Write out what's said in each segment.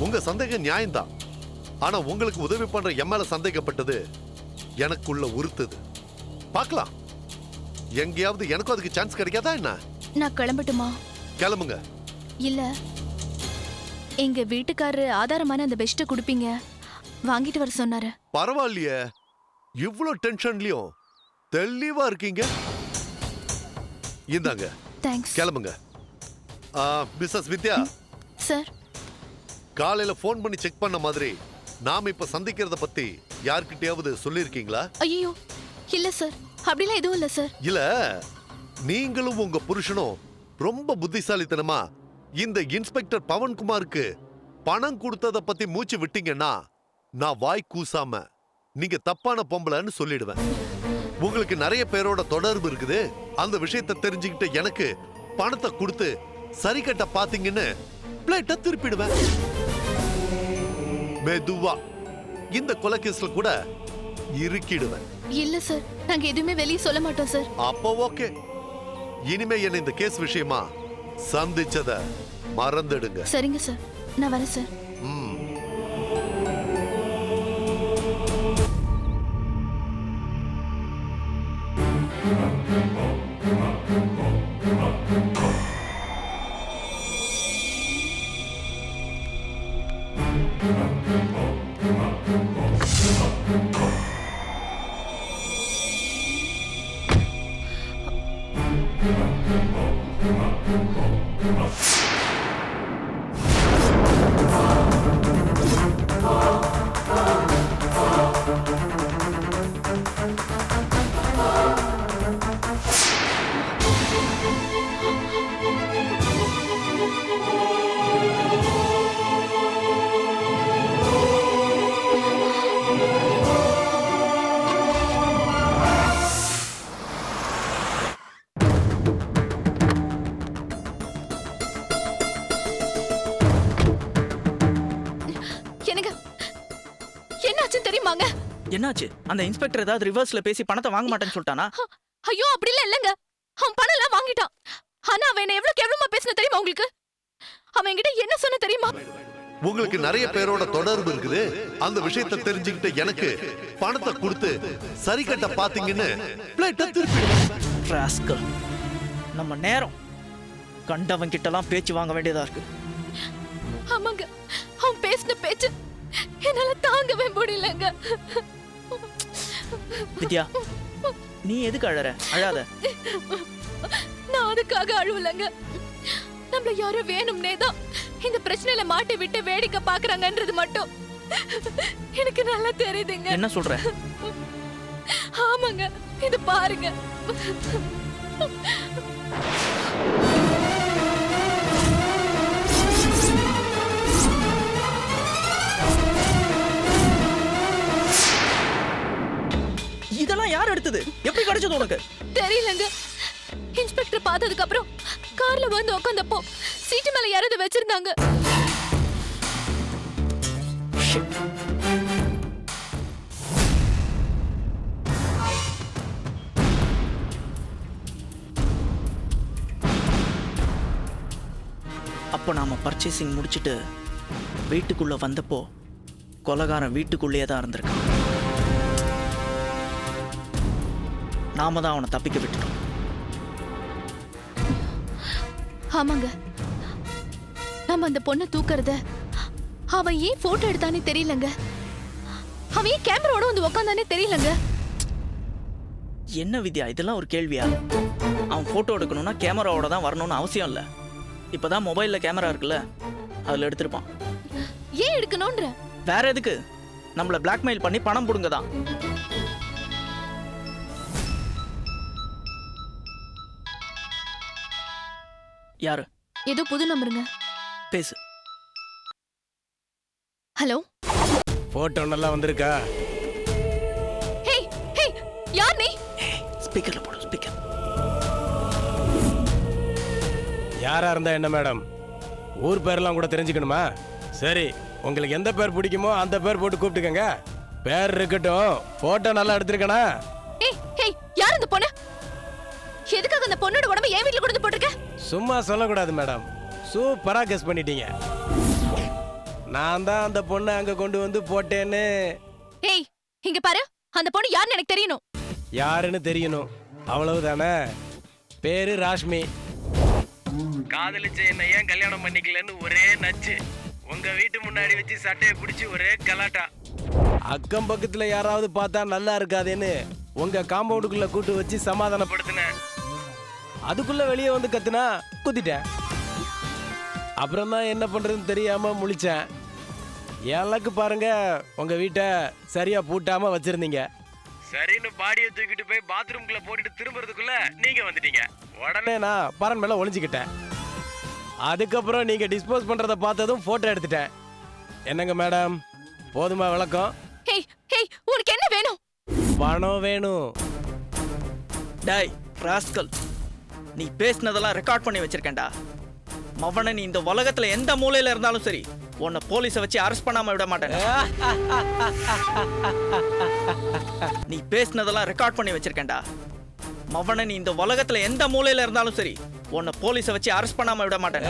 உங்க சந்தேகம் நியாயம்தான். ஆனா உங்களுக்கு உதவி பண்ற என் மேல சந்தேகப்பட்டது எனக்குள்ள உறுத்துது. பார்க்கலாம், எங்கேயாவது எனக்கும் அதுக்கு சான்ஸ் கிடைக்காதா என்ன? நான் கிளம்பட்டுமா? கிளம்புங்க. இல்ல, எங்க வீட்டுக்காரரு ஆதாரமான அந்த பெஸ்ட்டை கொடுப்பீங்க, வாங்கிட்டு வர சொன்னாரு. பரவாயில்லையே, இவ்ளோ டென்ஷன்லயும் தெளிவா இருக்கீங்க. இந்தாங்க. தேங்க்ஸ். கிளம்புங்க. மிஸ்ஸஸ் வித்யா சார், காலையில போன் பண்ணி செக் பண்ண மாதிரி நாம இப்ப சந்திக்கிறத பத்தி யார்கிட்டயாவது சொல்லிருக்கீங்களா? ஐயோ இல்ல சார், அப்படிலாம் எதுவும் இல்ல சார். இல்ல, நீங்களும் உங்க புருஷனும் ரொம்ப புத்திசாலித்தனமா இந்த இன்ஸ்பெக்டர் பவன்குமாருக்கு பணம் கொடுத்தத பத்தி மூச்சு விட்டீங்கன்னா நான் வாய் கூசாம நீங்க தப்பான பொம்பளைன்னு சொல்லிடுவேன். உங்களுக்கு நிறைய பேரோட தொடர்பு இருக்குது. அந்த விஷயத்தை தெரிஞ்சுக்கிட்டு எனக்கு பணத்தை கொடுத்து சரி கட்ட பாத்தீங்கன்னு பிளேட்டை திருப்பிடுவேன். மெதுவா இந்த கொலைகேஸ்ல கூட இருக்கிடுவேன். இல்ல சார், நாங்க எதுவுமே வெளியே சொல்ல மாட்டோம் சார். அப்போ ஓகே, இனிமே என்ன இந்த கேஸ் விஷயமா சந்திச்சத மறந்துடுங்க. சரிங்க சார், நான் வரேன் சார். என்னாச்சு? அந்த இன்ஸ்பெக்டர் ஏதாவது ரிவர்ஸ்ல பேசி பணத்தை வாங்க மாட்டேன்னு சொல்லிட்டானா? ஐயோ அப்படிலாம் இல்லங்க, அவன் பணம் எல்லாம் வாங்கிட்டான். ஆனா அவன் என்ன எவ்வளவு கேவலமா பேசின தெரியுமா உங்களுக்கு? அவன் என்கிட்ட என்ன சொன்ன தெரியுமா? உங்களுக்கு நிறைய பேரோட தொடர்பு இருக்குது. அந்த விஷயத்தை தெரிஞ்சுக்கிட்டு எனக்கு பணத்தை கொடுத்து சரி கட்ட பாத்தீங்கன்னு பிளேட்டை திருப்பிடுவேன். நம்ம நேரம் கண்டவன் கிட்டலாம் பேச்சு வாங்க வேண்டியதா இருக்கு. ஆமாங்க, அவன் பேசின பேச்சு என்னால தாங்கவே முடியலங்க. வித்யா, நீ எதுக்கு அழற? அழாத. நான் அதுக்காக அழுவலங்க. நம்மள யாரும் வேணும்னே தான் இந்த பிரச்சனையில மாட்டி விட்டு வேடிக்கை பாக்குறாங்கன்றது மட்டும் எனக்கு நல்லா தெரியுதுங்க. என்ன சொல்ற? ஆமாங்க, இது பாருங்க. இதெல்லாம் யார் எடுத்தது? எப்படி கிடைச்சது உனக்கு? தெரியலங்க. இன்ஸ்பெக்டர் பார்த்ததுக்கு அப்புறம் கார்ல வந்து உட்கார்ந்தப்போ சீட்டு மேல யாராவது வச்சிருந்தாங்க. அப்போ நாம பர்ச்சேசிங் முடிச்சிட்டு வீட்டுக்குள்ள வந்தப்போ கொலைகாரன் வீட்டுக்குள்ளேயே தான் இருந்திருக்கான். நாம தான் அவனை தப்பிக்க விட்டுட்டோம். ஆமாங்க, நம்ம அந்த பொண்ணை தூக்குறத அவன் ஏன் போட்டோ எடுத்தானே தெரியலங்க. அவன் ஏன் கேமராவோட வந்து உக்காந்தானே தெரியலங்க. என்ன வித்யா, இதெல்லாம் ஒரு கேள்வியா? அவன் போட்டோ எடுக்கணும்னா கேமராவோட தான் வரணும்னு அவசியம் இல்லை. இப்பதான் மொபைல்ல கேமரா இருக்குல்ல, அதுல எடுத்திருப்பான். ஏன் எடுக்கணும்ன்ற? வேற எதுக்கு? நம்மள பிளாக்மெயில் பண்ணி பணம் புடுங்கதான். யாரு? ஏதோ புது நம்பருங்க. பேசு. ஹலோ, போட்டோ நல்லா வந்திருக்கா? ஹே ஹே, யார் நீ? ஸ்பீக்கர்ல போடு, ஸ்பீக்கர். யாரா இருந்தா என்ன மேடம்? ஊர் பேரெல்லாம் கூட தெரிஞ்சுக்கணுமா? சரி, உங்களுக்கு எந்த பேர் பிடிக்குமோ அந்த பேர் போட்டு கூப்பிட்டுக்கங்க. பேர் இருக்கட்டும், போட்டோ நல்லா எடுத்திருக்கனா? ஏய் ஹே, யார் இந்த பொண்ணு? எதுக்காக அந்த பொண்ணோட உடம்ப ஏன் வீட்ல கொண்டு போட்டுருக்க? சும்மா சொல்லக்கூடாது மேடம், சூப்பரா கெஸ் பண்ணிட்டீங்க. நான் தான் அந்த பொண்ணை அங்க கொண்டு வந்து போட்டேன்னு. ஏய் இங்க பாரு, அந்த பொண்ணு யாருன்னு எனக்கு தெரியணும். யாருன்னு தெரியணும், அவ்வளவுதானே. பேரு ராஷ்மி. காதலிச்ச என்ன ஏன் கல்யாணம் பண்ணிக்கலன்னு ஒரே நச்சு. உங்க வீட்டு முன்னாடி வச்சு சட்டையை பிடிச்சி ஒரே கலாட்டா. அக்கம் பக்கத்துல யாராவது பார்த்தா நல்லா இருக்காதேன்னு உங்க காம்பவுண்டுக்குள்ள கூட்டு வச்சு சமாதானப்படுத்தினேன். அதுக்குள்ள வெளியே வந்து கத்துனா குத்திட்டேன். அப்புறம் தான் என்ன பண்றதுன்னு தெரியாம முழிச்சேன். எனக்கு பாருங்க, உங்க வீட்டை சரியா பூட்டாம வச்சிருந்தீங்க. சரின்னு பாடியை தூக்கிட்டு போய் பாத்ரூம்குள்ள போட்டுட்டு திரும்புறதுக்குள்ள நீங்க வந்துட்டீங்க. உடனே நான் பரன் மேல ஒளிஞ்சுக்கிட்டேன். அதுக்கப்புறம் நீங்க டிஸ்போஸ் பண்றத பார்த்ததும் போட்டோ எடுத்துட்டேன். என்னங்க மேடம், போதுமா விளக்கம்? ஏய் ஏய் உனக்கு என்ன வேணும்? பணம் வேணும். டாய் ராஸ்கல், நீ பேசினதெல்லாம் ரெக்கார்ட் பண்ணி வச்சிருக்கேன்டா. மவனை நீ இந்த உலகத்துல எந்த மூலையில இருந்தாலும் சரி, உன்னை போலீஸை வச்சு அரெஸ்ட் பண்ணாம விட மாட்டேன். நீ பேசினதெல்லாம் ரெக்கார்ட் பண்ணி வச்சிருக்கேன்டா. மவனை நீ இந்த உலகத்துல எந்த மூலையில இருந்தாலும் சரி, உன்னை போலீஸை வச்சு அரெஸ்ட் பண்ணாம விட மாட்டேன்.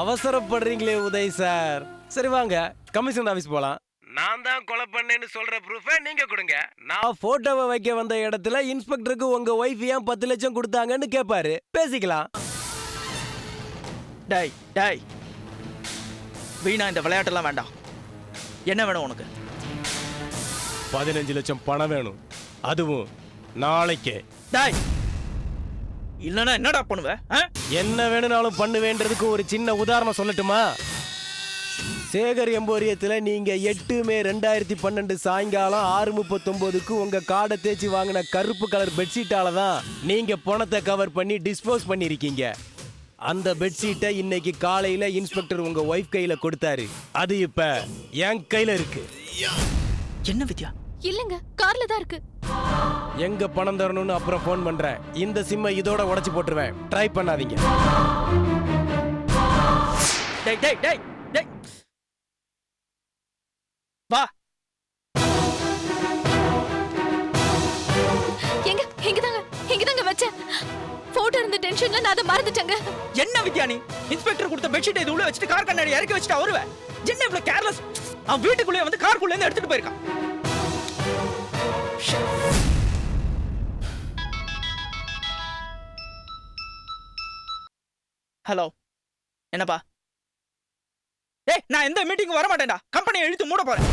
அவசரப்படுறீங்களே உதய் சார். சரி வாங்க கமிஷன் ஆபீஸ் போலாம். நான் தான் கொலை பண்ணேன்னு சொல்ற ப்ரூஃபை நீங்க கொடுங்க. நான் போட்டோவை வைக்க வந்த இடத்துல இன்ஸ்பெக்டருக்கு உங்க ஒய்ஃப் ஏன் 10 லட்சம் கொடுத்தாங்கன்னு கேட்பாரு, பேசிக்கலாம். டாய் டாய், வீணா இந்த விளையாட்டெல்லாம் வேண்டாம். என்ன வேணும் உனக்கு? 15 லட்சம் பணம் வேணும், அதுவும் நாளைக்கே. டாய், இல்லனா என்னடா பண்ணுவ? என்ன வேணும்னாலும் பண்ணுவேன்றதுக்கு ஒரு சின்ன உதாரணம் சொல்லட்டுமா? சேகர் எம்போரியத்துல நீங்க 8 மே 2012 சாயங்காலம் 6:39க்கு உங்க காடை தேய்ச்சி வாங்கின கருப்பு கலர் பெட்ஷீட்டால தான் நீங்க பணத்தை கவர் பண்ணி டிஸ்போஸ் பண்ணிருக்கீங்க. அந்த பெட்ஷீட்டை இன்னைக்கு காலையில இன்ஸ்பெக்டர் உங்க ஒய்ஃப் கையில கொடுத்தாரு. அது இப்ப என் கையில இருக்கு. என்ன வித்யா? இல்லங்க, கார்ல தான் இருக்கு. எங்க பணம் தரணும்னு அப்புறம் ஃபோன் பண்றேன். இந்த சிம்மை இதோட உடைச்சு போட்டுருவேன், ட்ரை பண்ணாதீங்க. டேய் டேய் டேய் டேய், வா. இங்கதாங்க வச்சேன். போட்டோ இருந்த டென்ஷன்ல நான் அதை மறந்துட்டேங்க. என்ன வித்யா நீ? இன்ஸ்பெக்டர் கொடுத்த பெட்ஷீட் இது உள்ள வச்சுட்டு கார் கண்ணாடி இறக்கி வச்சுட்டு வருவ. என்ன இவ்வளவு கேர்லெஸ்? அவன் வீட்டுக்குள்ளே வந்து காருக்குள்ள இருந்து எடுத்துட்டு போயிருக்கான். ஹலோ, என்னப்பா? ஏய், நான் எந்த மீட்டிங்கும் வர மாட்டேன்டா. கம்பெனியை இழுத்து மூட போறேன்.